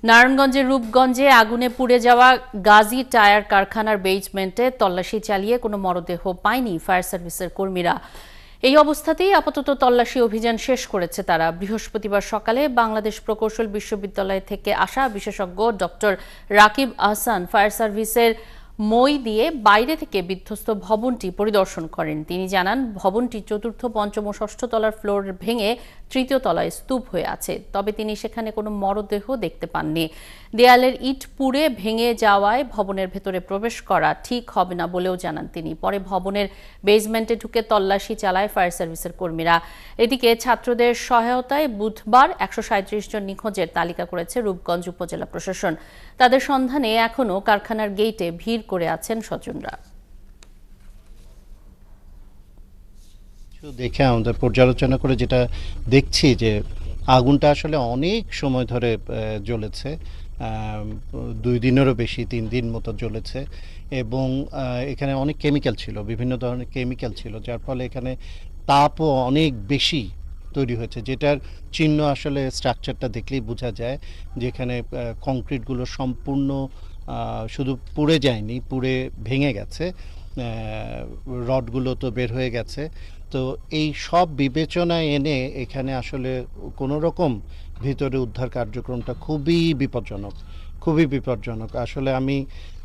নারায়ণগঞ্জের রূপগঞ্জে আগুনে পুড়ে যাওয়া গাজী টায়ার কারখানার বেজমেন্টে তল্লাশি চালিয়ে কোনো মরদেহ পায়নি ফায়ার সার্ভিসের কর্মীরা। এই অবস্থাতেই আপাতত তল্লাশি অভিযান শেষ করেছে তারা। বৃহস্পতিবার সকালে বাংলাদেশ প্রকৌশল বিশ্ববিদ্যালয় থেকে আসা বিশেষজ্ঞ ডক্টর রাকিব আহসান ফায়ার সার্ভিসের মই দিয়ে বাইরে থেকে বিধ্বস্ত ভবনটি পরিদর্শন করেন। তিনি জানান, ভবনটি চতুর্থ, পঞ্চম ও ষষ্ঠ তলার ফ্লোর ভেঙে তৃতীয় তলায় স্তূপ হয়ে আছে। তবে তিনি সেখানে কোনো মরদেহ দেখতে পাননি। দেয়ালের ইট পুড়ে ভেঙে যাওয়ায় ভবনের ভেতরে প্রবেশ করা ঠিক হবে না বলেও জানান তিনি। পরে ভবনের বেসমেন্টে ঢুকে তল্লাশি চালায় ফায়ার সার্ভিসের কর্মীরা। এদিকে ছাত্রদের সহায়তায় বুধবার ১৩৭ জন নিখোঁজের তালিকা করেছে রূপগঞ্জ উপজেলা প্রশাসন। তাদের সন্ধানে এখনও কারখানার গেইটে ভিড় করে আছেন স্বজনরা। দেখে আমাদের পর্যালোচনা করে যেটা দেখছি যে আগুনটা আসলে অনেক সময় ধরে জ্বলেছে, 2 দিনেরও বেশি, 3 দিন মতো জ্বলেছে এবং এখানে অনেক কেমিক্যাল ছিল, বিভিন্ন ধরনের কেমিক্যাল ছিল, যার ফলে এখানে তাপও অনেক বেশি তৈরি হয়েছে, যেটার চিহ্ন আসলে স্ট্রাকচারটা দেখলেই বোঝা যায় যে এখানে কংক্রিটগুলো সম্পূর্ণ শুধু পুড়ে যায়নি, পুড়ে ভেঙে গেছে, রডগুলো তো বের হয়ে গেছে। তো এই সব বিবেচনায় এনে এখানে আসলে কোনো রকম ভিতরে উদ্ধার কার্যক্রমটা খুবই বিপজ্জনক। আসলে আমি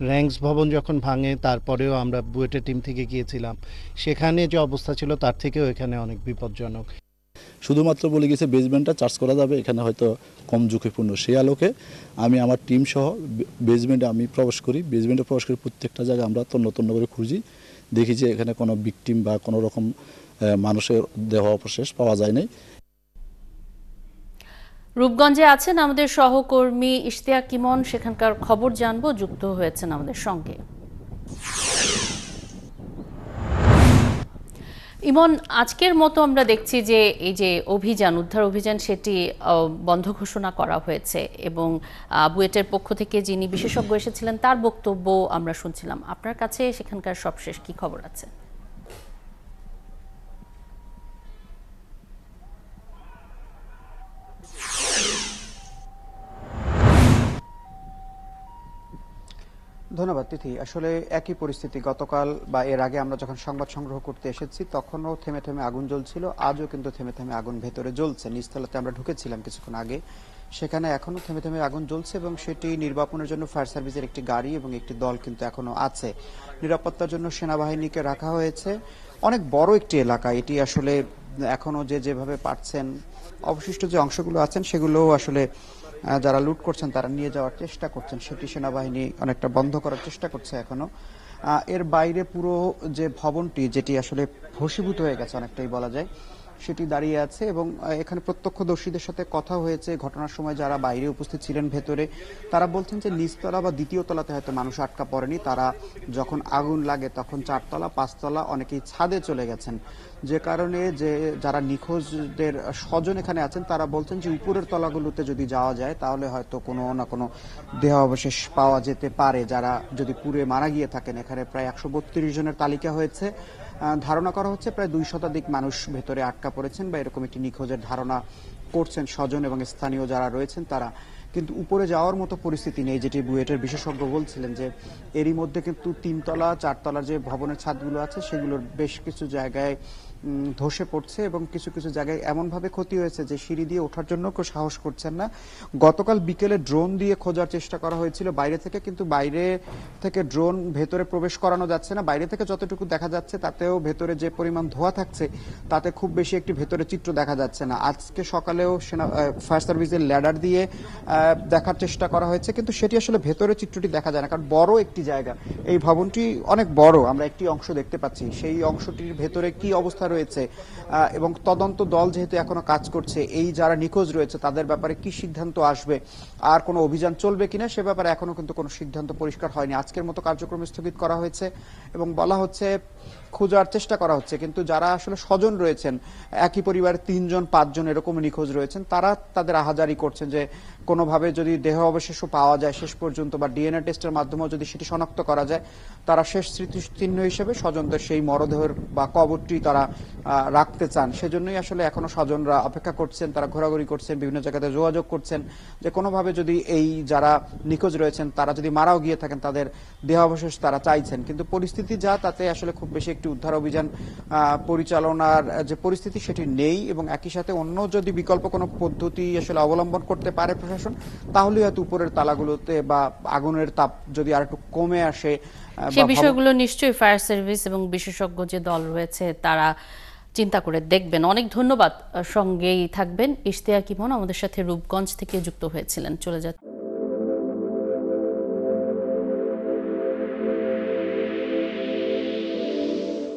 র্যাঙ্কস ভবন যখন ভাঙে তারপরেও আমরা বুয়েটের টিম থেকে গিয়েছিলাম, সেখানে যে অবস্থা ছিল তার থেকেও এখানে অনেক বিপজ্জনক। শুধুমাত্র বলে গেছে বেসমেন্টটা চার্জ করা যাবে, এখানে হয়তো কম ঝুঁকিপূর্ণ। সেই আলোকে আমি আমার টিম সহ বেসমেন্টে প্রবেশ করি প্রত্যেকটা জায়গায় আমরা তন্ন করে খুঁজি, দেখি যে এখানে কোনো ভিকটিম বা কোনো রকম মানুষের দেহ অবশেষ পাওয়া যায় নাই। রূপগঞ্জে আছেন আমাদের সহকর্মী ইশতিয়াক ইমন, সেখানকার খবর জানবো, যুক্ত হয়েছেন আমাদের সঙ্গে। ইমন, আজকের মতো আমরা দেখছি যে এই যে উদ্ধার অভিযান সেটি বন্ধ ঘোষণা করা হয়েছে এবং বুয়েটের পক্ষ থেকে যিনি বিশেষজ্ঞ এসেছিলেন তার বক্তব্য আমরা শুনছিলাম। আপনার কাছে সেখানকার সবশেষ কি খবর আছে? ধন্যবাদ তিথি। আসলে একই পরিস্থিতি গতকাল বা এর আগে আমরা যখন সংবাদ সংগ্রহ করতে এসেছি তখনও থেমে থেমে আগুন জ্বলছিল, আজও কিন্তু থেমে থেমে আগুন ভেতরে জ্বলছে। নিচতলাতে আমরা ঢুকেছিলাম কিছুক্ষণ আগে, সেখানে এখনো থেমে থেমে আগুন জ্বলছে এবং সেটি নির্বাপনের জন্য ফায়ার সার্ভিসের একটি গাড়ি এবং একটি দল কিন্তু এখনো আছে। নিরাপত্তার জন্য সেনাবাহিনীকে রাখা হয়েছে। অনেক বড় একটি এলাকা এটি, আসলে এখনো যেভাবে পারছেন অবশিষ্ট যে অংশগুলো আছেন সেগুলো আসলে যারা লুট করছেন তারা নিয়ে যাওয়ার চেষ্টা করছেন, সেটি সেনাবাহিনী অনেকটা বন্ধ করার চেষ্টা করছে এখনো। এর বাইরে পুরো যে ভবনটি, যেটি আসলে ভস্মীভূত হয়ে গেছে অনেকটাই বলা যায়, সেটি দাঁড়িয়ে আছে এবং এখানে প্রত্যক্ষদর্শীদের সাথে কথা হয়েছে। ঘটনার সময় যারা বাইরে উপস্থিত ছিলেন ভেতরে, তারা বলছেন যে নিচতলা বা দ্বিতীয় তলাতে হয়তো মানুষ আটকা পড়েনি, তারা যখন আগুন লাগে তখন 4 তলা 5 তলা অনেকেই ছাদে চলে গেছেন, যে কারণে যে যারা নিখোঁজদের স্বজন এখানে আছেন তারা বলছেন যে উপরের তলাগুলোতে যদি যাওয়া যায় তাহলে হয়তো কোনো না কোনো দেহ অবশেষ পাওয়া যেতে পারে, যারা যদি পুড়ে মারা গিয়ে থাকেন। এখানে প্রায় 132 জনের তালিকা হয়েছে। ধারণা করা হচ্ছে প্রায় 2 শতাধিক মানুষ ভেতরে আটকা পড়েছেন বা এরকম একটি নিখোঁজের ধারণা করছেন স্বজন এবং স্থানীয় যারা রয়েছেন তারা। কিন্তু উপরে যাওয়ার মতো পরিস্থিতি নেই, যেটি বুয়েটের বিশেষজ্ঞ বলছিলেন যে এরই মধ্যে কিন্তু 3 তলা 4 তলার যে ভবনের ছাদগুলো আছে সেগুলোর বেশ কিছু জায়গায় ধসে পড়ছে এবং কিছু কিছু জায়গায় এমনভাবে ক্ষতি হয়েছে যে সিঁড়ি দিয়ে ওঠার জন্য কেউ সাহস করছেন না। গতকাল বিকেলে ড্রোন দিয়ে খোঁজার চেষ্টা করা হয়েছিল বাইরে থেকে, কিন্তু বাইরে থেকে ড্রোন ভেতরে প্রবেশ করানো যাচ্ছে না। বাইরে থেকে যতটুকু দেখা যাচ্ছে তাতেও ভেতরে যে পরিমাণ ধোঁয়া থাকছে তাতে খুব বেশি একটি ভেতরে চিত্র দেখা যাচ্ছে না। আজকে সকালেও ফায়ার সার্ভিসের ল্যাডার দিয়ে দেখার চেষ্টা করা হয়েছে, কিন্তু সেটি আসলে ভেতরে চিত্রটি দেখা যায় না, কারণ বড় একটি জায়গা, এই ভবনটি অনেক বড়, আমরা একটি অংশ দেখতে পাচ্ছি, সেই অংশটির ভেতরে কি অবস্থা রয়েছে এবং তদন্ত দল যেহেতু এখনো কাজ করছে, এই যারা নিখোঁজ রয়েছে তাদের ব্যাপারে কি সিদ্ধান্ত আসবে, আর কোনো অভিযান চলবে কিনা সে ব্যাপারে এখনো কিন্তু কোনো সিদ্ধান্ত পরিষ্কার হয়নি। আজকের মতো কার্যক্রম স্থগিত করা হয়েছে এবং বলা হচ্ছে খোঁজার চেষ্টা করা হচ্ছে, কিন্তু যারা আসলে স্বজন রয়েছেন, একই পরিবারের 3 জন 5 জন এরকম নিখোঁজ রয়েছেন, তারা তাদের আহাজারি করছেন যে কোনোভাবে যদি দেহ অবশেষও পাওয়া যায় শেষ পর্যন্ত, বা ডিএনএ টেস্টের মাধ্যমেও যদি সেটি শনাক্ত করা যায়, তারা শেষ স্মৃতিচিহ্ন হিসেবে স্বজনদের সেই মরদেহের বা কবরটি তারা রাখতে চান। সেজন্যই আসলে এখনো স্বজনরা অপেক্ষা করছেন, তারা ঘোরাঘুরি করছেন, বিভিন্ন জায়গাতে যোগাযোগ করছেন যে কোনোভাবে যদি এই যারা নিখোঁজ রয়েছেন তারা যদি মারাও গিয়ে থাকেন তাদের দেহাবশেষ তারা চাইছেন। কিন্তু পরিস্থিতি যা, তাতে আসলে খুব বেশি একটি উদ্ধার অভিযান পরিচালনার যে পরিস্থিতি সেটি নেই, এবং একই সাথে অন্য যদি বিকল্প কোনো পদ্ধতি আসলে অবলম্বন করতে পারে প্রশাসন, তাহলে হয়তো উপরের তালাগুলোতে বা আগুনের তাপ যদি আর একটু কমে আসে, সেই বিষয়গুলো নিশ্চয়ই ফায়ার সার্ভিস এবং বিশেষজ্ঞ যে দল রয়েছে তারা চিন্তা করে দেখবেন। অনেক ধন্যবাদ। সঙ্গেই থাকবেন। ইশতিয়াক ইমন আমাদের সাথে রূপগঞ্জ থেকে যুক্ত হয়েছিলেন। চলে যাচ্ছে।